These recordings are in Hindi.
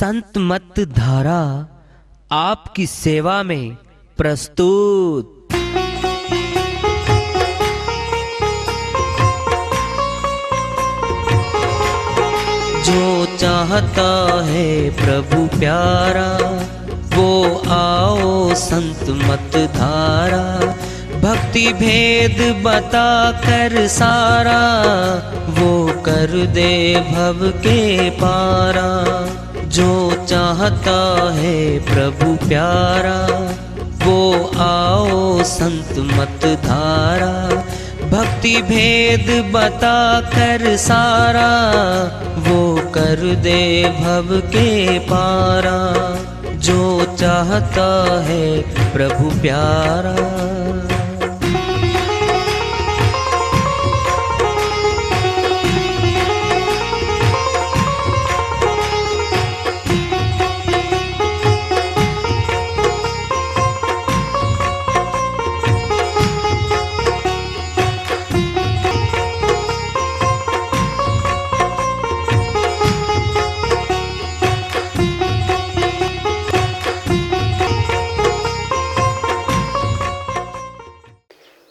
संत मत धारा आपकी सेवा में प्रस्तुत। जो चाहता है प्रभु प्यारा वो आओ संत मत धारा, भक्ति भेद बता कर सारा वो कर दे भव के पारा। जो चाहता है प्रभु प्यारा वो आओ संत मत धारा, भक्ति भेद बता कर सारा वो कर दे भव के पारा। जो चाहता है प्रभु प्यारा।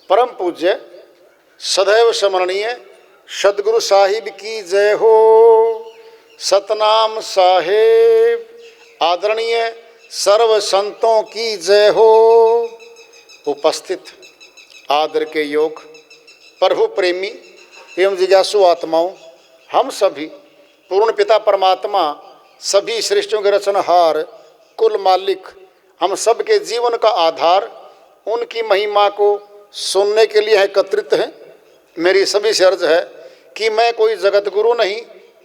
परम पूज्य सदैव स्मरणीय सदगुरु साहिब की जय हो। सतनाम साहेब आदरणीय सर्व संतों की जय हो। उपस्थित आदर के योग प्रभु प्रेमी एवं जिज्ञासु आत्माओं, हम सभी पूर्ण पिता परमात्मा सभी सृष्टियों के रचनहार कुल मालिक हम सब के जीवन का आधार उनकी महिमा को सुनने के लिए एकत्रित हैं। मेरी सभी से अर्ज है कि मैं कोई जगत गुरु नहीं,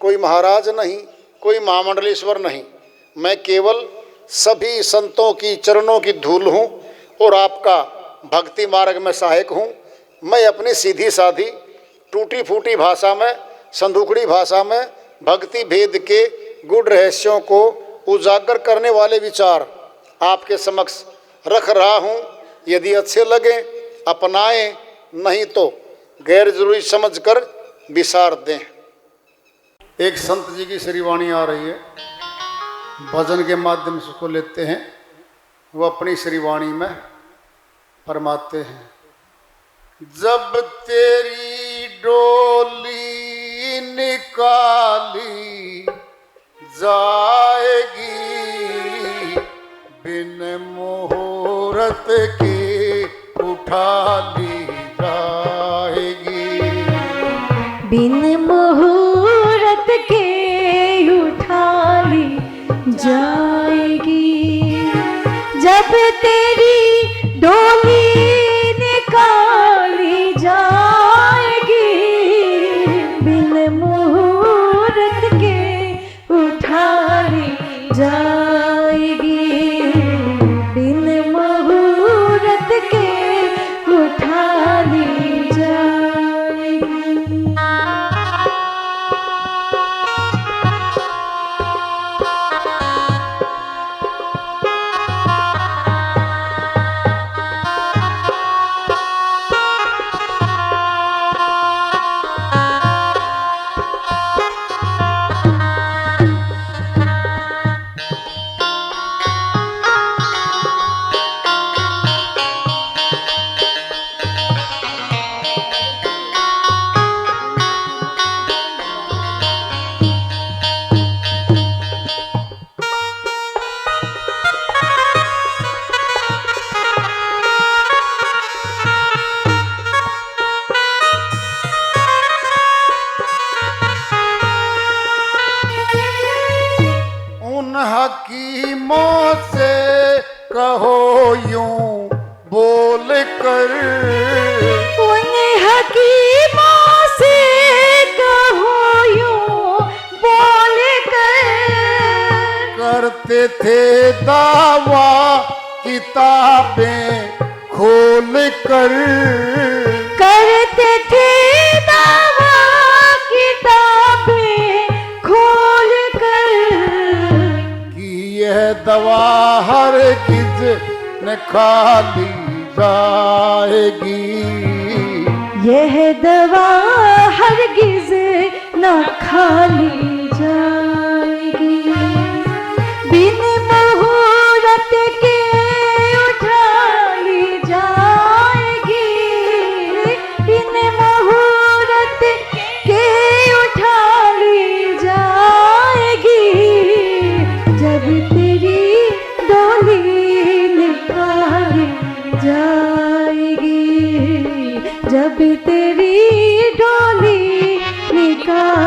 कोई महाराज नहीं, कोई महामंडलेश्वर नहीं, मैं केवल सभी संतों की चरणों की धूल हूँ और आपका भक्ति मार्ग में सहायक हूँ। मैं अपनी सीधी साधी टूटी फूटी भाषा में, संदूकड़ी भाषा में भक्ति भेद के गुड़ रहस्यों को उजागर करने वाले विचार आपके समक्ष रख रहा हूँ। यदि अच्छे लगे अपनाएं, नहीं तो गैर जरूरी समझकर विसार दें। एक संत जी की श्रीवाणी आ रही है, भजन के माध्यम से उसको लेते हैं। वो अपनी श्रीवाणी में फरमाते हैं, जब तेरी डोली निकाली जाएगी बिन मुहूर्त के उठा ली जाएगी, बिन मुहूर्त के उठा ली जाएगी। जब तेरी डोली निकाली जाएगी बिन मुहूर्त के उठा ली जाएगी, बिन मुहूर्त के उठा ली जाएगी। हकीमों से कहो यूं बोल कर, उन हकीमों से कहो यूं बोल कर, करते थे दावा किताबें खोल कर, करते थे दावा किताबें खोल कर, यह दवा हरगिज न खाली जाएगी, यह दवा हरगिज न खाली जाएगी।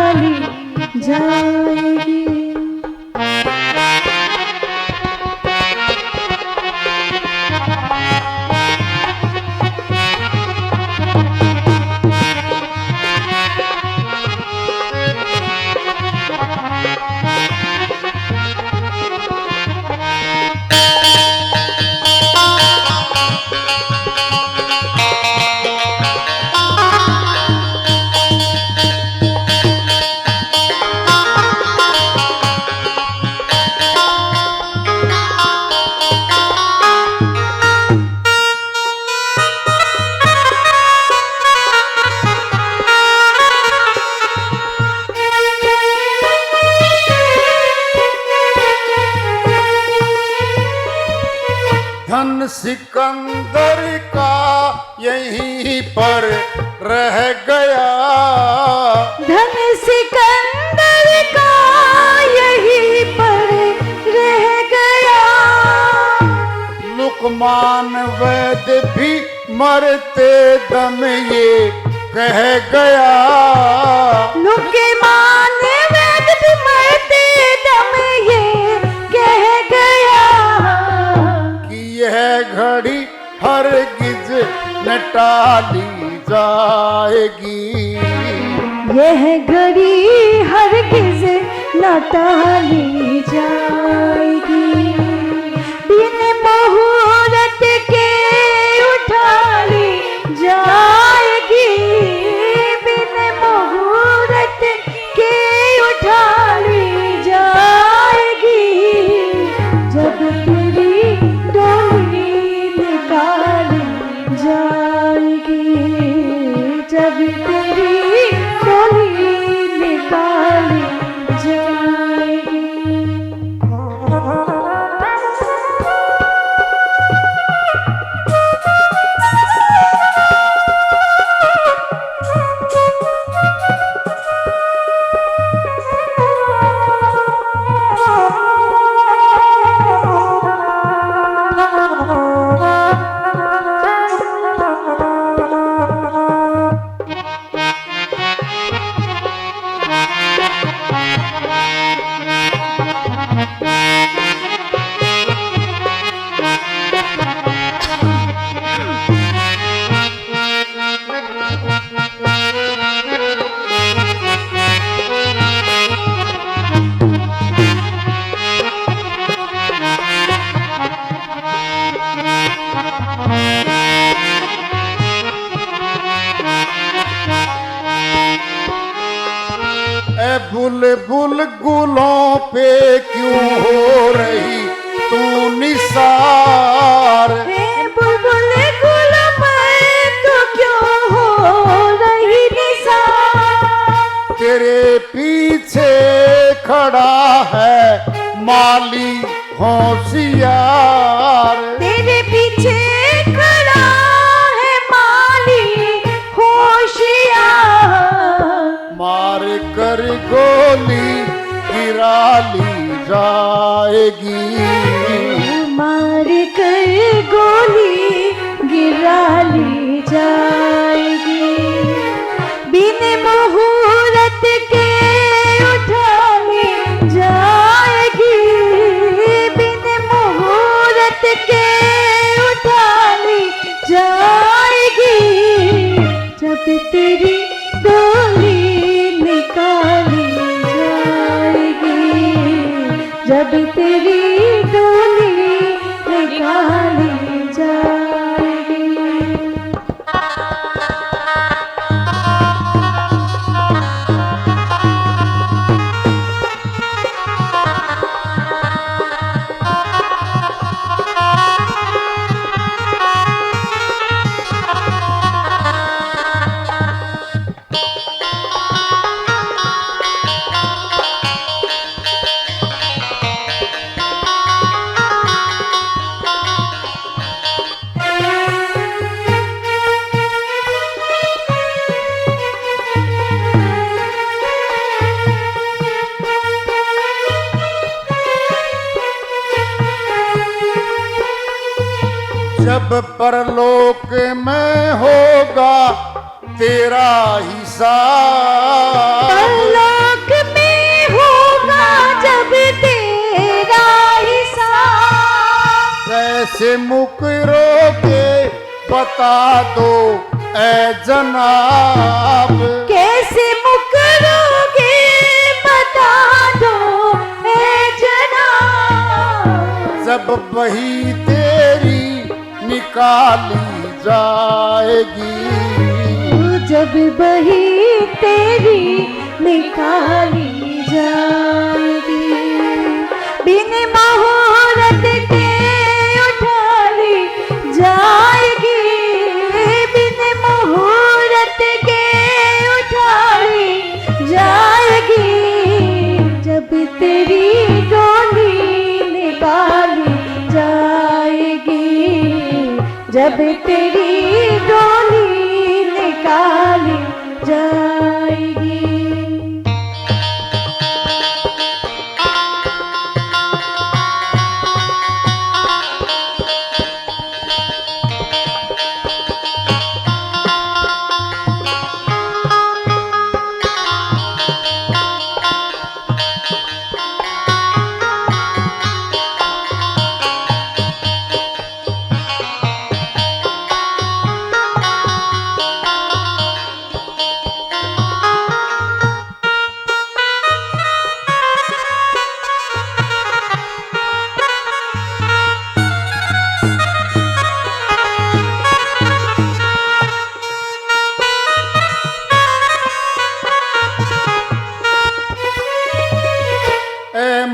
निकाली जाएगी। धन सिकंदर का यहीं पर रह गया, धन सिकंदर का यहीं पर रह गया। लुकमान वैद्य भी मरते दम ये कह गया, लुकमान वैद्य भी मरते दम ये कह गया कि यह घड़ी हरगिज न टाली जाएगी, यह घड़ी हरगिज न टाली जाएगी। बिन मुहूर्त के उठा ली जाएगी, बिन मुहूर्त के उठा ली जाएगी। जब तेरी डोली निकाली जाएगी, जब तेरी डोली निकाली जाएगी। बुलबुल गुलों पे क्यों हो रही तू निसार, बुलबुल गुल पर तू क्यों हो रही निसार। तेरे पीछे खड़ा है माली होशियार, तेरे पीछे खड़ा है माली होशियार। मार कर गोली गिरा ली जाएगी, मार कर गोली गिरा ली जाएगी। बिन मुहूर्त के उठा ली जाएगी, बिन मुहूर्त के उठा ली जाएगी। जब तेरी डोली निकाली जाएगी, जब तेरी डोली निकाली जाएगी। जब परलोक में होगा तेरा हिसाब, परलोक कैसे मुकरोगे बता दो ऐ जनाब, कैसे मुकरोगे बता दो ऐ जनाब, जब वही तेरी निकाली जाएगी, जब बही तेरी निकाली जाएगी, बिन मुहूर्त के उठाली जाएगी, बिन मुहूर्त के उठाली जाएगी, जब तेरी डोली निकाली जाएगी, जब तेरी डोली निकाली जाएगी।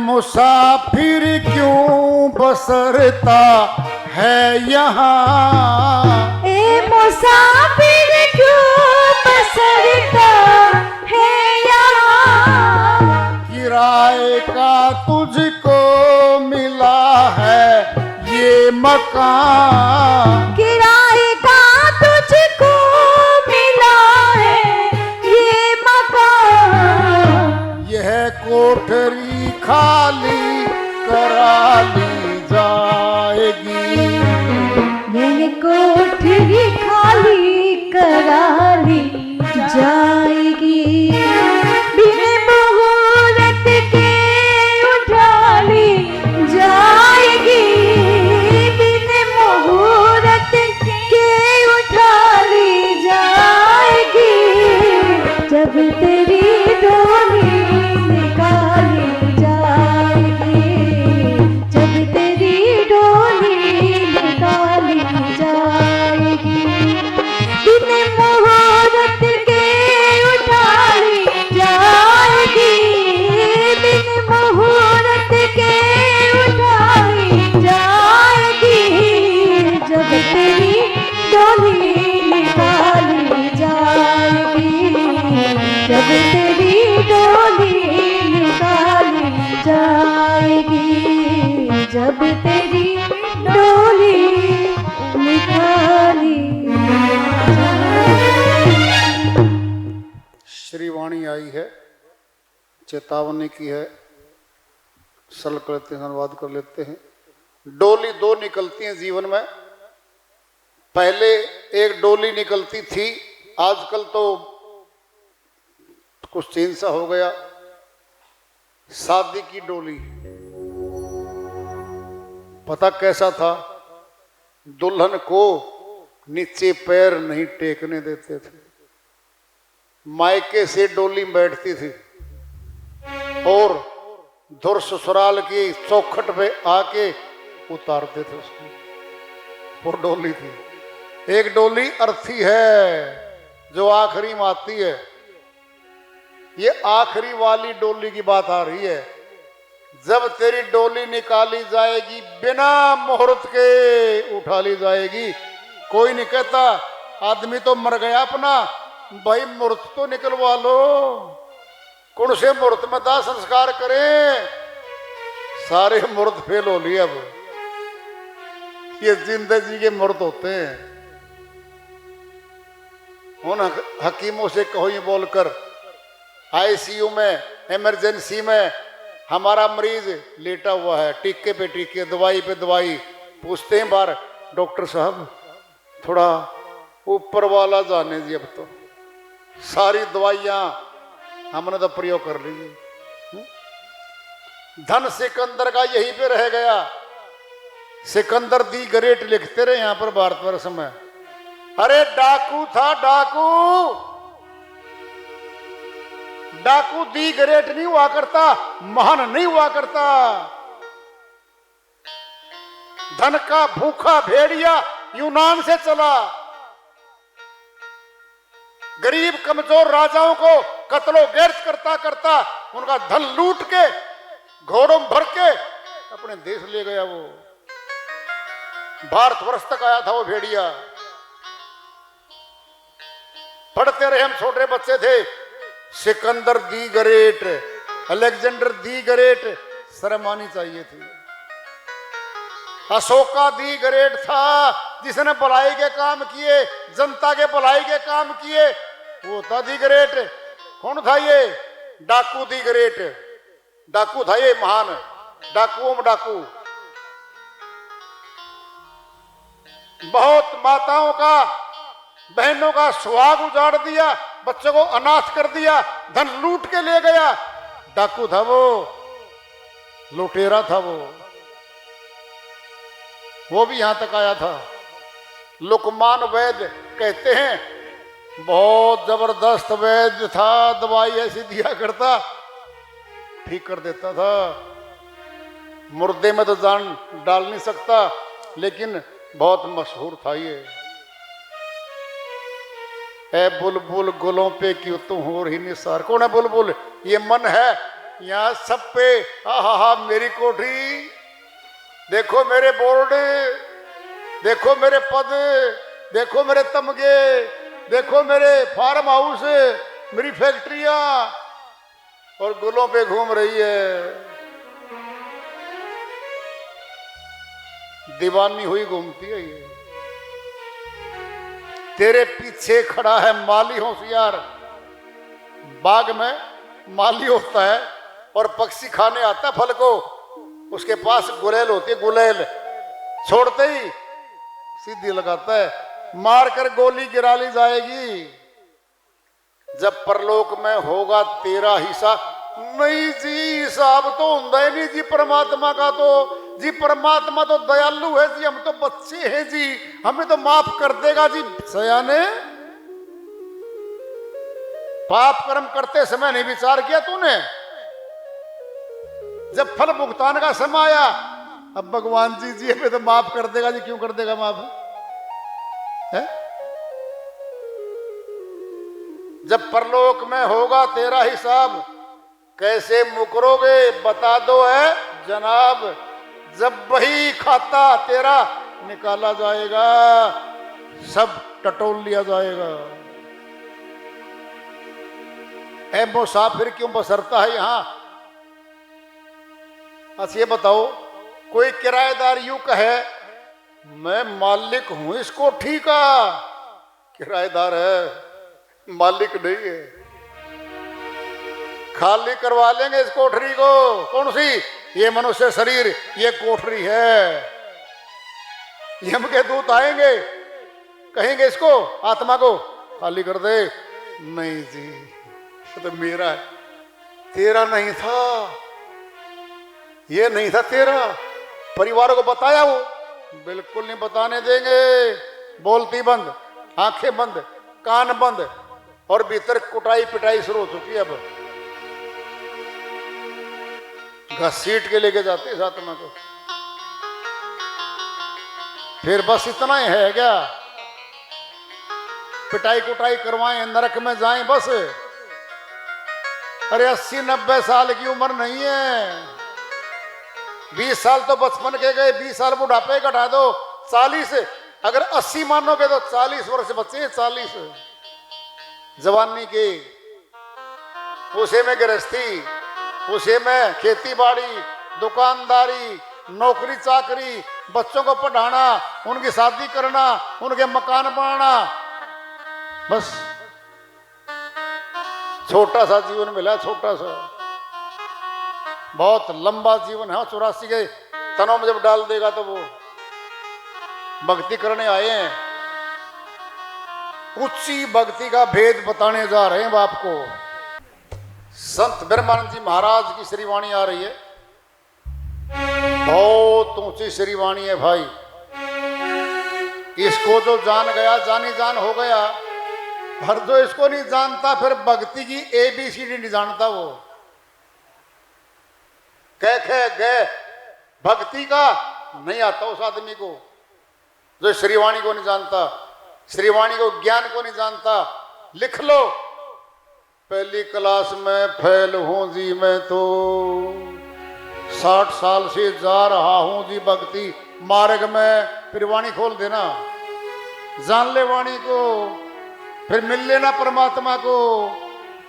मुसाफिर क्यों बसरता है यहाँ, ए मुसाफिर क्यों बसरता है यहाँ, किराए का तुझको मिला है ये मकान, किराए का तुझको मिला है ये मकान, यह कोठरी खाली करा ली जाएगी, ये कोठरी खाली करा ली जाएगी, बिन मुहूर्त के उठा ली जाएगी, बिन मुहूर्त के उठा ली जाएगी, जब तेरी डोली निकाली जाएगी, जब तेरी डोली निकाली जाएगी, बिन मुहूर्त के उठा ली जाएगी, बिन मुहूर्त के उठा ली जाएगी, जब तेरी डोली निकाली जाएगी, जब तेरी डोली निकाली जाएगी, जब तेरी डोली निकाली जाएगी। श्री वाणी आई है, चेतावनी की है, सरल करते हैं, अनुवाद कर लेते हैं। डोली दो निकलती हैं जीवन में। पहले एक डोली निकलती थी, आजकल तो कुछ चेंज सा हो गया, शादी की डोली। पता कैसा था? दुल्हन को नीचे पैर नहीं टेकने देते थे, मायके से डोली में बैठती थी और धुर ससुराल की चौखट पे आके उतारते थे उसको। वो डोली थी। एक डोली अर्थी है जो आखिरी में आती है। ये आखिरी वाली डोली की बात आ रही है। जब तेरी डोली निकाली जाएगी, बिना मुहूर्त के उठा ली जाएगी। कोई नहीं कहता आदमी तो मर गया अपना, भाई मुहूर्त तो निकलवा लो, कौन से मुहूर्त में दाह संस्कार करें। सारे मुहूर्त फेल हो लिए। अब ये जिंदगी के मुहूर्त होते हैं। उन हकीमों से कहो ये बोलकर, आईसीयू में, इमरजेंसी में हमारा मरीज लेटा हुआ है, टीके पे टीके, दवाई पे दवाई। पूछते हैं बार, डॉक्टर साहब थोड़ा ऊपर वाला जाने जी, अब तो सारी दवाइयां हमने तो प्रयोग कर ली। धन सिकंदर का यहीं पे रह गया। सिकंदर दी ग्रेट लिखते रहे यहां पर भारतवर्ष में। अरे डाकू था डाकू, डाकू दी ग्रेट नहीं हुआ करता, महान नहीं हुआ करता। धन का भूखा भेड़िया यूनान से चला, गरीब कमजोर राजाओं को कत्लो गर्द करता करता उनका धन लूट के घोड़ों में भर के अपने देश ले गया। वो भारतवर्ष तक आया था वो भेड़िया। पढ़ते रहे हम, छोटे बच्चे थे। Sikandar the great, Alexander the great, शर्म आनी चाहिए थी। अशोका दी ग्रेट था, जिसने भलाई के काम किए, जनता के भलाई के काम किए, वो था दी ग्रेट। कौन था ये? डाकू दी ग्रेट। डाकू था ये महान, डाकुओं में डाकू। बहुत माताओं का, बहनों का सुहाग उजाड़ दिया, बच्चों को अनाथ कर दिया, धन लूट के ले गया। डाकू था वो, लुटेरा था वो भी यहां तक आया था। लुकमान वैद्य कहते हैं बहुत जबरदस्त वैद्य था, दवाई ऐसी दिया करता, ठीक कर देता था। मुर्दे में तो जान डाल नहीं सकता, लेकिन बहुत मशहूर था ये। ए बुलबुल गुलों पे क्यों तू हो रही निसार। कौन है बुलबुल? ये मन है यहाँ सब पे। हा मेरी कोठी, देखो मेरे बोर्ड, देखो मेरे पद, देखो मेरे तमगे, देखो मेरे फार्म हाउस, मेरी फैक्ट्रियां, और गुलों पे घूम रही है। दीवानी हुई घूमती है ये। तेरे पीछे खड़ा है माली होशियार। बाग में माली होता है और पक्षी खाने आता है फल को, उसके पास गुलेल होती है, गुलेल छोड़ते ही सीधी लगाता है, मार कर गोली गिरा ली जाएगी। जब परलोक में होगा तेरा हिसाब। नहीं जी, हिसाब तो होता ही नहीं जी परमात्मा का। तो जी परमात्मा तो दयालु है जी, हम तो बच्चे हैं जी, हमें तो माफ कर देगा जी। सयाने, पाप कर्म करते समय नहीं विचार किया तूने? जब फल भुगतान का समय आया, अब भगवान जी हमें तो माफ कर देगा जी। क्यों कर देगा माफ है? जब परलोक में होगा तेरा हिसाब, कैसे मुकरोगे बता दो है जनाब। जब वही खाता तेरा निकाला जाएगा, सब टटोल लिया जाएगा। ऐ मुसाफिर क्यों बसरता है यहां? अच्छा ये बताओ, कोई किराएदार यूं कहे मैं मालिक हूं इस कोठी का, किराएदार है, मालिक नहीं है। खाली करवा लेंगे इस कोठरी को। कौन सी? ये मनुष्य शरीर, ये कोठरी है। यम के दूत आएंगे, कहेंगे इसको, आत्मा को खाली कर दे। नहीं जी, तो मेरा है, तेरा नहीं था, ये नहीं था तेरा। परिवार को बताया वो? बिल्कुल नहीं बताने देंगे। बोलती बंद, आंखें बंद, कान बंद, और भीतर कुटाई पिटाई शुरू हो चुकी है। अब घसीट के लेके जाते इस आत्मा को। फिर बस इतना ही है क्या? पिटाई कुटाई करवाएं, नरक में जाएं बस। अरे 80-90 साल की उम्र नहीं है। 20 साल तो बचपन के गए, 20 साल बुढ़ापे घटा दो, 40। अगर 80 मानोगे तो 40 वर्ष बचे। 40 जवानी की, उसे में गृहस्थी, उसे में खेती बाड़ी, दुकानदारी, नौकरी चाकरी, बच्चों को पढ़ाना, उनकी शादी करना, उनके मकान बनाना। बस छोटा सा जीवन मिला, छोटा सा। बहुत लंबा जीवन है 84 के तनों में जब डाल देगा तो वो भक्ति करने आए हैं। ऊंची भक्ति का भेद बताने जा रहे हैं बाप को। संत ब्रह्मानंद जी महाराज की श्री वाणी आ रही है। बहुत ऊंची श्रीवाणी है भाई। इसको जो जान गया जानी जान हो गया, और जो इसको नहीं जानता फिर भक्ति की ABCD नहीं जानता। वो कह गए भक्ति का नहीं आता उस आदमी को, जो श्रीवाणी को नहीं जानता, श्रीवाणी को ज्ञान को नहीं जानता। लिख लो, पहली क्लास में फेल हूं जी मैं तो, 60 साल से जा रहा हूं जी भक्ति मार्ग में। फिर वाणी खोल देना, जान ले वाणी को, फिर मिल लेना परमात्मा को।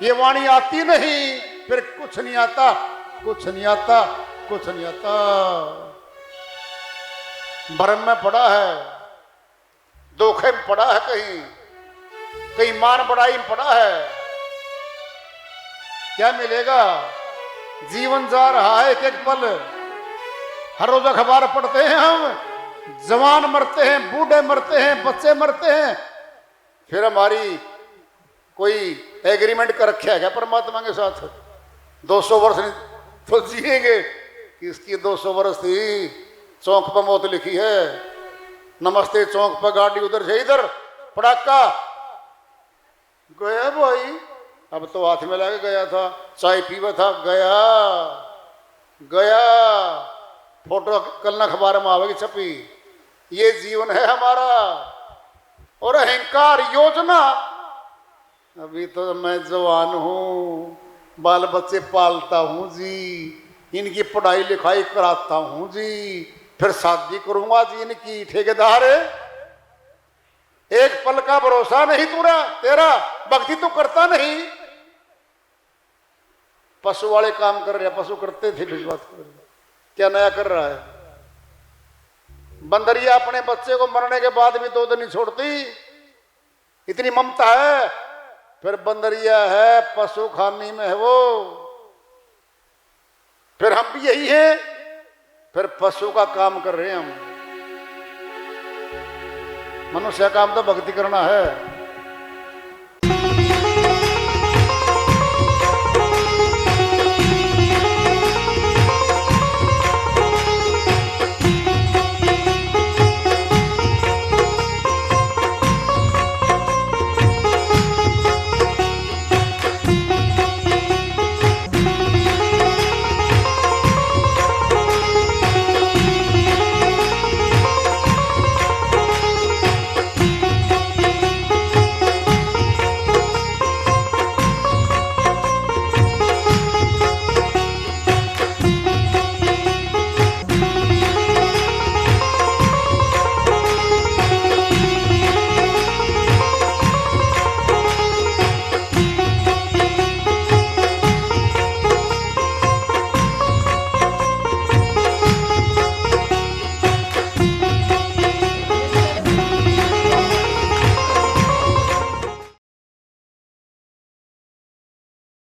ये वाणी आती नहीं फिर कुछ नहीं आता, कुछ नहीं आता, कुछ नहीं आता। भ्रम में पड़ा है, धोखे में पड़ा है, कहीं मान बढ़ाई में पड़ा है। क्या मिलेगा? जीवन जा रहा है एक एक पल। हर रोज अखबार पढ़ते हैं हम, जवान मरते हैं, बूढ़े मरते हैं, बच्चे मरते हैं। फिर हमारी कोई एग्रीमेंट कर रखा है क्या परमात्मा के साथ? 200 वर्ष नहीं तो जिएंगे। किसकी 200 वर्ष थी? चौक पर मौत लिखी है, नमस्ते चौक पर गाड़ी उधर से इधर, पटाखा गया भाई। अब तो हाथ में लगे गया था, चाय पीवा था, गया। फोटो कल अखबार में आवेगी छपी। ये जीवन है हमारा। और अहंकार योजना, अभी तो मैं जवान हूं, बाल बच्चे पालता हूं जी, इनकी पढ़ाई लिखाई कराता हूं जी, फिर शादी करूंगा जी इनकी, ठेकेदार है। एक पल का भरोसा नहीं तेरा, भक्ति तो करता नहीं। पशु वाले काम कर रहे हैं, पशु करते थे, बात कर रहे, क्या नया कर रहा है? बंदरिया अपने बच्चे को मरने के बाद भी 2 दिन नहीं छोड़ती, इतनी ममता है। फिर बंदरिया है, पशु खानी में है वो। फिर हम भी यही हैं, फिर पशु का काम कर रहे हैं हम। मनुष्य का काम तो भक्ति करना है।